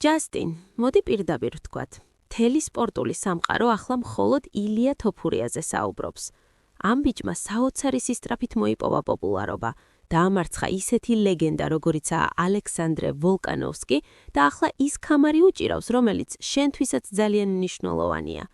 ჯასტინ, მოდი პირდაპირ ვთქვათ. მთელი სპორტული სამყარო ახლა მხოლოდ ილია თოფურიაზე საუბრობს. ამ ბიჭმა საოცარი სისწრაფით მოიპოვა პოპულარობა. დაამარცხა ისეთი ლეგენდა, როგორიცაა ალექსანდრე ვოლკანოვსკი და ახლა ის ქამარი უჭირავს, რომელიც შენთვისაც ძალიან მნიშვნელოვანია.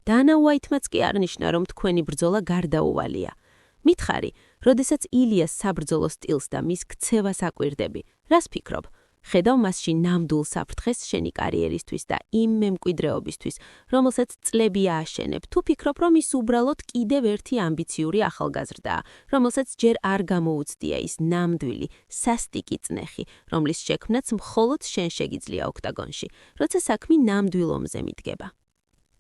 დანა უაითმაც კი არნიშნა, რომ თქვენი ბრძოლა გარდაუვალია. მითხარი, როდესაც ილიას საბრძოლო სტილს და მის ქცევას აკვირდები, რას ფიქრობ? ხედავ მასში ნამდვილ საფრთხეს შენი კარიერისთვის და იმ მემკვიდრეობისთვის, რომელსაც წლები ააშენებ, თუ ფიქრობ, რომ ის უბრალოდ კიდევ ერთი ამბიციური ახალგაზრდაა, რომელსაც ჯერ არ გამოუცდია ის ნამდვილი, სასტიკი წნეხი, რომლის შექმნაც მხოლოდ შენ შეგიძლია ოქტაგონში, როცა საქმე ნამდვილ ომზე მიდგება.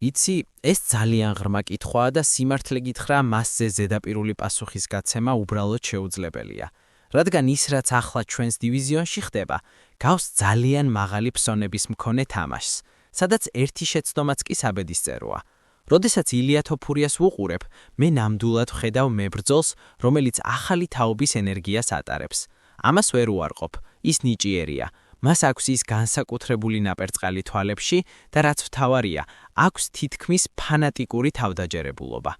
იცი, ეს ძალიან ღრმა კითხვაა და სიმართლე გითხრა, მასზე ზედაპირული პასუხის გაცემა უბრალოდ შეუძლებელია. რადგან ის, რაც ახლა ჩვენს დივიზიონში ხდება, გავს ძალიან მაღალი ფსონების მქონე თამაშს, სადაც ერთი შეცდომაც კი საბედისწეროა. როდესაც ილია თოფურიას ვუყურებ, მე ნამდვილად ვხედავ მებრძოლს, რომელიც ახალი თაობის ენერგიას ატარებს. ამას ვერ უარყოფ, ის ნიჭიერია. მას აქვს ის განსაკუთრებული ნაპერწყალი თვალებში და რაც ვთავარია, აქვს თითქმის ფანატიკური თავდაჯერებულობა.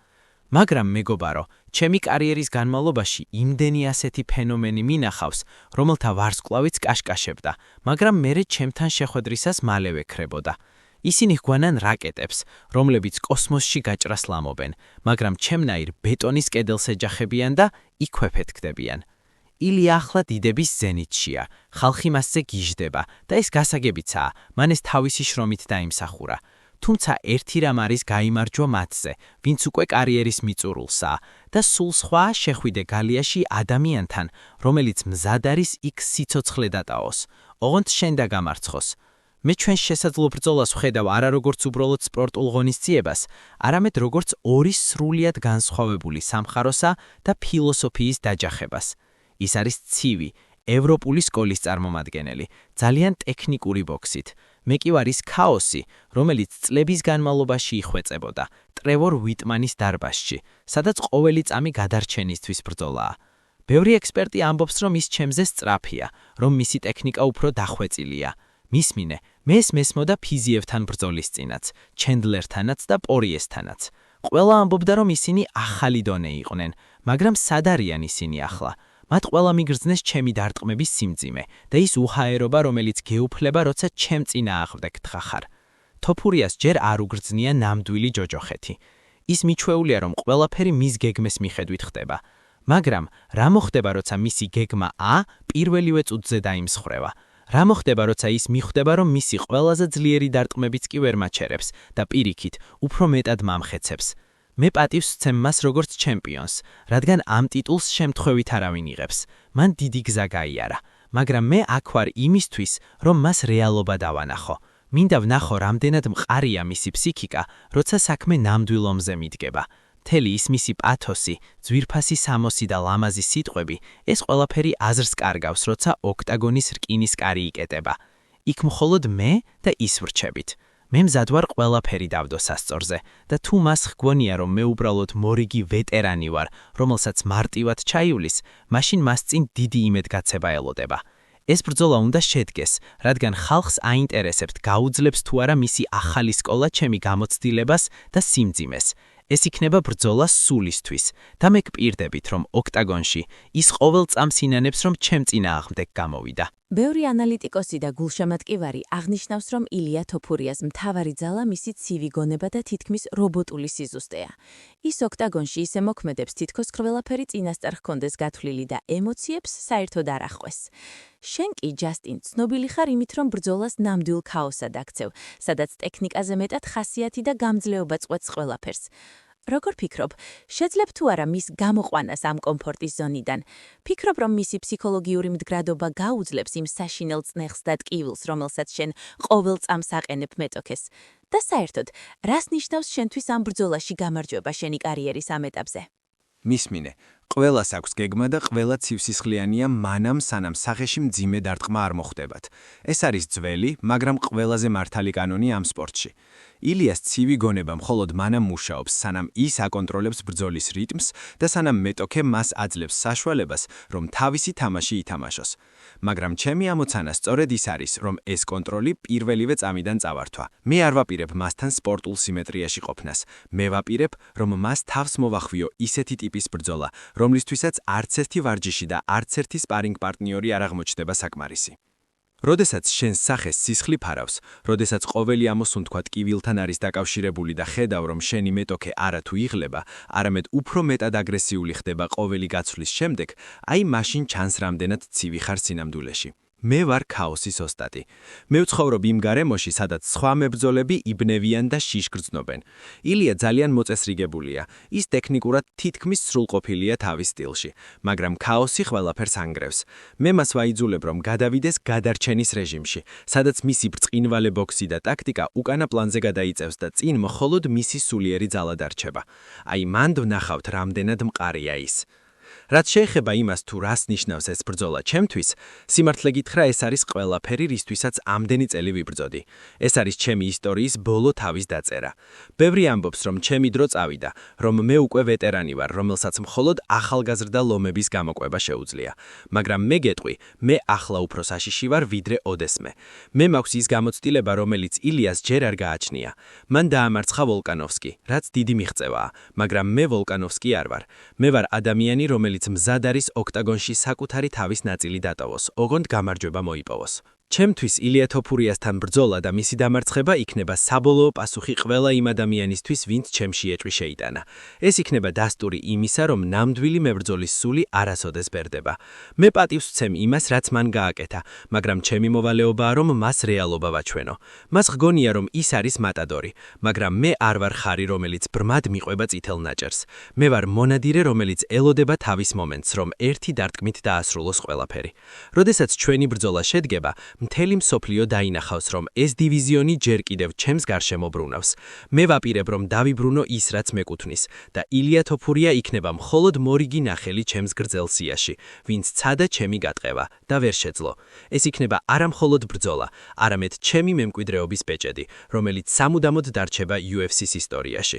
მაგრამ მეგობარო, ჩემი კარიერის განმავლობაში იმდენი ასეთი ფენომენი მინახავს, რომელთა ვარსკვლავიც კაშკაშებდა, მაგრამ მერე ჩემთან შეხვედრისას მალევე ქრებოდა. ისინი ჰგვანან რაკეტებს, რომლებიც კოსმოსში გაჭრას ლამობენ, მაგრამ ჩემნაირ ბეტონის კედელს ეჯახებიან და იქვე ფეთქდებიან. ილია ახლა დიდების ზენიტშია, ხალხი მასზე გიჟდება და ეს გასაგებიცაა, მან ეს თავისი შრომით დაიმსახურა. თუმცა ერთი რამ არის გაიმარჯვა მათზე, ვინც უკვე კარიერის მიწურულსაა და სულ სხვა შეხვიდე გალიაში ადამიანთან, რომელიც მზად არის იქ სიცოცხლე დატაოს, ოღონდ შენ დაგამარცხოს. მე ჩვენ შესაძლო ბრძოლას ვხედავ არა როგორც უბრალოდ სპორტულ ღონისძიებას, არამედ როგორც ორი სრულიად განსხვავებული სამხაროსა და ფილოსოფიის დაჯახებას. ის არის ცივი, ევროპული სკოლის წარმომადგენელი, ძალიან ტექნიკური ბოქსით. მე კი ვარ ის ქაოსი, რომელიც წლების განმავლობაში იხვეწებოდა ტრევორ უიტმანის დარბაზში, სადაც ყოველი წამი გადარჩენისთვის ბრძოლაა. ბევრი ექსპერტი ამბობს, რომ ის ჩემზე სწრაფია, რომ მისი ტექნიკა უფრო დახვეწილია. მისმინე, მე ეს მესმოდა ფიზიევთან ბრძოლის წინაც, ჩენდლერთანაც და პორიესთანაც. ყველა ამბობდა, რომ ისინი ახალი დონე იყვნენ, მაგრამ სად არიან ისინი ახლა? მათ ყველა მიგრძნეს ჩემი დარტყმების სიმძიმე და ის უჰაერობა, რომელიც გეუფლება, როცა ჩემ წინააღმდეგ თხახარ. თოფურიას ჯერ არ უგრძნია ნამდვილი ჯოჯოხეთი. ის მიჩვეულია, რომ ყველაფერი მის გეგმის მიხედვით ხდება. მაგრამ რა მოხდება, როცა მისი გეგმა A პირველივე წუთზე დაიმსხვრევა? რა მოხდება, როცა ის მიხვდება, რომ მისი ყველაზე ძლიერი დარტყმებიც კი ვერ მაჩერებს და პირიქით, უფრო მეტად მამხეცებს? მე პატივს ვცემ მას როგორც ჩემპიონს, რადგან ამ ტიტულს შემთხვევით არავინ იღებს. მან დიდი გზა გაიარა, მაგრამ მე აქ ვარ იმისთვის, რომ მას რეალობა დავანახო. მინდა ვნახო, რამდენად მყარია მისი ფსიქიკა, როცა საქმე ნამდვილ ომზე მიდგება. მთელი ის მისი პათოსი, ძვირფასი სამოსი და ლამაზი სიტყვები, ეს ყველაფერი აზრს კარგავს, როცა ოქტაგონის რკინის კარი იკეტება. იქ მხოლოდ მე და ის ვრჩებით. მე მზად ვარ ყველაფერი დავდო სასწორზე და თუ მას ჰგვონია, რომ მე უბრალოდ მორიგი ვეტერანი ვარ, რომელსაც მარტივად ჩაივლის, მაშინ მას წინ დიდი იმედგაცება ელოდება. ეს ბრძოლა უნდა შედგეს, რადგან ხალხს აინტერესებთ გაუძლებს თუ არა მისი ახალი სკოლა ჩემი გამოცდილებას და სიმძიმეს. ეს იქნება ბრძოლა სულისთვის და მე გპირდებით, რომ ოქტაგონში ის ყოველ წამს ინანებს, რომ ჩემ წინააღმდეგ გამოვიდა. ბევრი ანალიტიკოსი და გულშემატკივარი აღნიშნავს, რომ ილია თოფურიას მთავარი ძალა მისი ცივი გონება და თითქმის რობოტული სიზუსტეა. ის ოქტაგონში ისე მოქმედებს, თითქოს ყველაფერი წინასწარ ჰქონდეს გათვლილი და ემოციებს საერთოდ არ ახვეს. შენ კი, ჯასტინ, ცნობილი ხარ იმით, რომ ბრძოლას ნამდვილ ქაოსად აქცევ, სადაც ტექნიკაზე მეტად ხასიათი და გამძლეობა წყვეტს ყველაფერს. როგორ ფიქრობ, შეძლებ თუ არა მის გამოყვანას ამ კომფორტის ზონიდან? ფიქრობ, რომ მისი ფსიქოლოგიური მდგრადობა გაუძლებს იმ საშინელ წნეხს და ტკივილს, რომელსაც შენ ყოველ წამს აყენებ მეტოქეს? და საერთოდ, რას ნიშნავს შენთვის ამ ბრძოლაში გამარჯვება შენი კარიერის ამ ეტაპზე? მისმინე, ყველას აქვს გეგმა და ყველა ცივსისხლიანია მანამ სანამ სახეში მძიმე დარტყმა არ მოხდებათ. ეს არის ძველი, მაგრამ ყველაზე მართალი კანონი ამ სპორტში. ილიას ცივი გონება მხოლოდ მანამ მუშაობს, სანამ ის აკონტროლებს ბრძოლის რიტმს და სანამ მეტოქე მას აძლევს საშუალებას, რომ თავისი თამაში ითამაშოს. მაგრამ ჩემი ამოცანა სწორედ ის არის, რომ ეს კონტროლი პირველივე წამიდან წავართვა. მე არ ვაპირებ მასთან სპორტულ სიმეტრიაში ყოფნას. მე ვაპირებ, რომ მას თავს მოვახვიო ისეთი ტიპის ბრძოლა, რომლისთვისაც არც ერთი ვარჯიში და არც ერთი სპარინგ პარტნიორი არ აღმოჩნდება საკმარისი. როდესაც შენს სახეს სისხლი ფარავს, როდესაც ყოველი ამოსუნთქვა ტკივილთან არის დაკავშირებული და ხედავ, რომ შენი მეტოქე არათუ იღლება, არამედ უფრო მეტად აგრესიული ხდება ყოველი გაცვლის შემდეგ, აი მაშინ ჩანს რამდენად ცივი ხარ სინამდვილეში. მე ვარ ქაოსის ოსტატი. მე ვცხოვრობ იმ გარემოში, სადაც სხვა მებრძოლები იბნევიან და შიშგრძნობენ. ილია ძალიან მოწესრიგებულია. ის ტექნიკურად თითქმის სრულყოფილია თავის სტილში, მაგრამ ქაოსი ყველაფერს ანგრევს. მე მას ვაიძულებ, რომ გადავიდეს გადარჩენის რეჟიმში, სადაც მისი ბრწყინვალე ბოქსი და ტაქტიკა უკანა პლანზე გადაიწევს და წინ მხოლოდ მისი სულიერი ძალა დარჩება. აი მანდ ვნახავთ, რამდენად მყარია ის. რაც შეეხება იმას, თუ რას ნიშნავს ეს ბრძოლა ჩემთვის, სიმართლე გითხრა, ეს არის ყველაფერი, რისთვისაც ამდენი წელი ვიბრძოდი. ეს არის ჩემი ისტორიის ბოლო თავის დაწერა. ბევრი ამბობს, რომ ჩემი დრო წავიდა, რომ მე უკვე ვეტერანი ვარ, რომელსაც მხოლოდ ახალგაზრდა ლომების გამოყვება შეუძლია. მაგრამ მე გეტყვი, მე ახლა უფრო საშიში ვარ, ვიდრე ოდესმე. მე მაქვს ის გამოცდილება, რომელიც ილიას ჯერ არ გააჩნია. მან დაამარცხა ვოლკანოვსკი, რაც დიდი მიღწევაა, მაგრამ მე ვოლკანოვსკი არ ვარ. მე ვარ ადამიანი, რომელიც მზად არის ოქტაგონში საკუთარი თავის ნაწილი დატოვოს, ოღონდ გამარჯვება მოიპოვოს. ჩემთვის ილია თოფურიასთან ბრძოლა და მისი დამარცხება იქნება საბოლოო პასუხი ყველა იმ ადამიანისთვის, ვინც ჩემში ეჭვი შეიტანა. ეს იქნება დასტური იმისა, რომ ნამდვილი მებრძოლის სული არასოდეს ბერდება. მე პატივს ვცემ იმას, რაც მან გააკეთა, მაგრამ ჩემი მოვალეობაა, რომ მას რეალობა ვაჩვენო. მას ღგონია, რომ ის არის მატადორი, მაგრამ მე არ ვარ ხარი, რომელიც ბრმად მიყვება წითელ ნაჭერს. მე ვარ მონადირე, რომელიც ელოდება თავის მომენტს, რომ ერთი დარტყმით დაასრულოს ყველაფერი. როდესაც ჩვენი ბრძოლა შედგება, მთელი მსოფლიო დაინახავს, რომ ეს დივიზიონი ჯერ კიდევ ჩემს გარშემო ბრუნავს. მე ვაპირებ, რომ დავიბრუნო ის, რაც მეკუთვნის, და ილია თოფურია იქნება მხოლოდ მორიგი ნახელი ჩემს გრძელ სიაში, ვინც ცადა ჩემი გატყევა და ვერ შეძლო. ეს იქნება არა მხოლოდ ბრძოლა, არამედ ჩემი მემკვიდრეობის ბეჭედი, რომელიც სამუდამოდ დარჩება UFC-ს ისტორიაში.